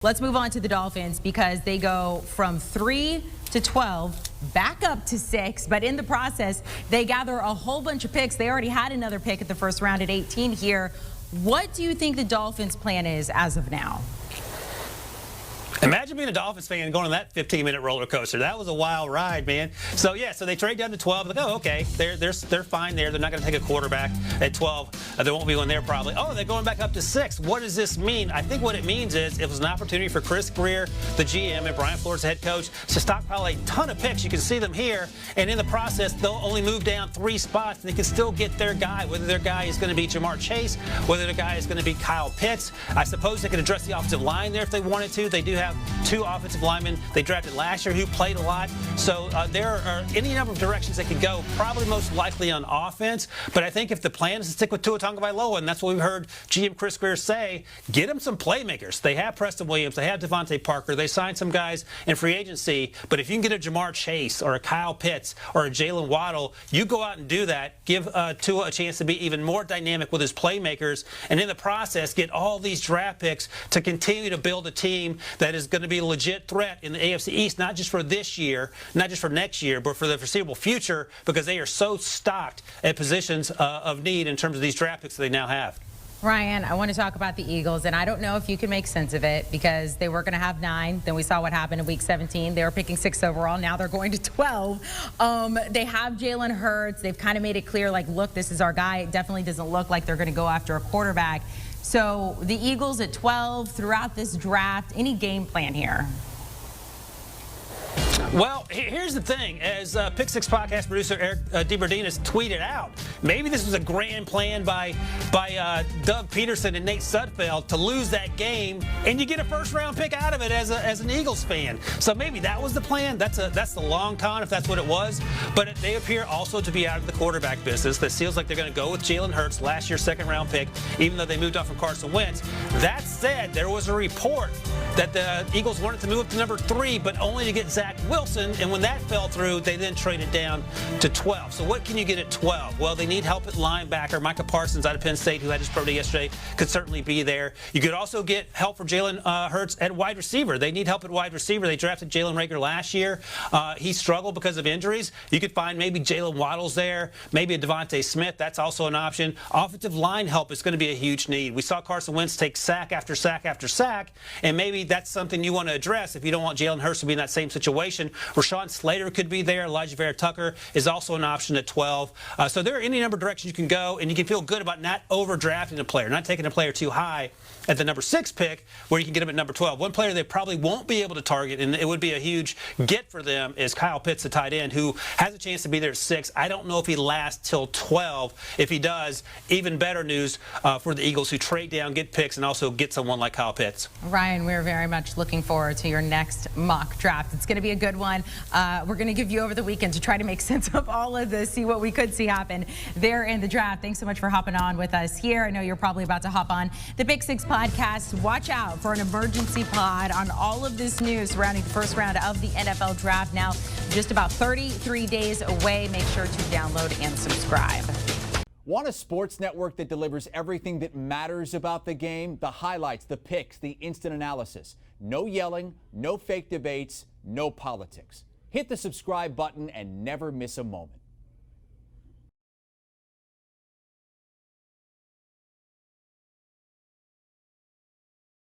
Let's move on to the Dolphins because they go from 3 to 12, back up to 6, but in the process, they gather a whole bunch of picks. They already had another pick at the first round at 18 here. What do you think the Dolphins' plan is as of now? Imagine being a Dolphins fan going on that 15-minute roller coaster. That was a wild ride, man. So they trade down to 12. Like, oh, okay, they're fine there. They're not going to take a quarterback at 12. There won't be one there probably. Oh, they're going back up to 6. What does this mean? I think what it means is it was an opportunity for Chris Greer, the GM, and Brian Flores, the head coach, to stockpile a ton of picks. You can see them here, and in the process, they'll only move down 3 spots, and they can still get their guy. Whether their guy is going to be Jamar Chase, whether their guy is going to be Kyle Pitts. I suppose they could address the offensive line there if they wanted to. They do have 2 offensive linemen they drafted last year who played a lot. So there are any number of directions they could go, probably most likely on offense. But I think if the plan is to stick with Tua Tagovailoa, and that's what we've heard GM Chris Greer say, get them some playmakers. They have Preston Williams. They have Devontae Parker. They signed some guys in free agency. But if you can get a Jamar Chase or a Kyle Pitts or a Jalen Waddle, you go out and do that. Give Tua a chance to be even more dynamic with his playmakers. And in the process, get all these draft picks to continue to build a team that is going to be a legit threat in the AFC East, not just for this year, not just for next year, but for the foreseeable future, because they are so stocked at positions of need in terms of these draft picks that they now have. Ryan, I want to talk about the Eagles, and I don't know if you can make sense of it because they were going to have 9. Then we saw what happened in Week 17. They were picking 6 overall. Now they're going to 12. They have Jalen Hurts. They've kind of made it clear, like, look, this is our guy. It definitely doesn't look like they're going to go after a quarterback. So the Eagles at 12 throughout this draft, any game plan here? Well, here's the thing. As Pick 6 podcast producer Eric DeBerdinas tweeted out, maybe this was a grand plan by Doug Peterson and Nate Sudfeld to lose that game, and you get a first-round pick out of it as an Eagles fan. So maybe that was the plan. That's the long con, if that's what it was. But they appear also to be out of the quarterback business. That feels like they're going to go with Jalen Hurts, last year's second-round pick, even though they moved on from Carson Wentz. That said, there was a report that the Eagles wanted to move up to number 3, but only to get Zach Wilson, and when that fell through, they then traded down to 12. So what can you get at 12? Well, they need help at linebacker. Micah Parsons out of Penn State, who had his pro day yesterday, could certainly be there. You could also get help for Jalen Hurts at wide receiver. They need help at wide receiver. They drafted Jalen Reagor last year. He struggled because of injuries. You could find maybe Jalen Waddle's there, maybe a Devontae Smith. That's also an option. Offensive line help is going to be a huge need. We saw Carson Wentz take sack after sack after sack, and maybe that's something you want to address if you don't want Jalen Hurts to be in that same situation. Rashawn Slater could be there. Elijah Vera Tucker is also an option at 12. So there are any number of directions you can go, and you can feel good about not overdrafting a player, not taking a player too high at the number 6 pick where you can get him at number 12. One player they probably won't be able to target, and it would be a huge get for them, is Kyle Pitts, the tight end, who has a chance to be there at 6. I don't know if he lasts till 12. If he does, even better news for the Eagles, who trade down, get picks, and also get someone like Kyle Pitts. Ryan, we're very much looking forward to your next mock draft. It's going to be a good one. We're going to give you over the weekend to try to make sense of all of this, see what we could see happen there in the draft. Thanks so much for hopping on with us here. I know you're probably about to hop on the Pick 6 podcast. Watch out for an emergency pod on all of this news surrounding the first round of the NFL draft. Now, just about 33 days away. Make sure to download and subscribe. Want a sports network that delivers everything that matters about the game? The highlights, the picks, the instant analysis. No yelling, no fake debates, no politics. Hit the subscribe button and never miss a moment.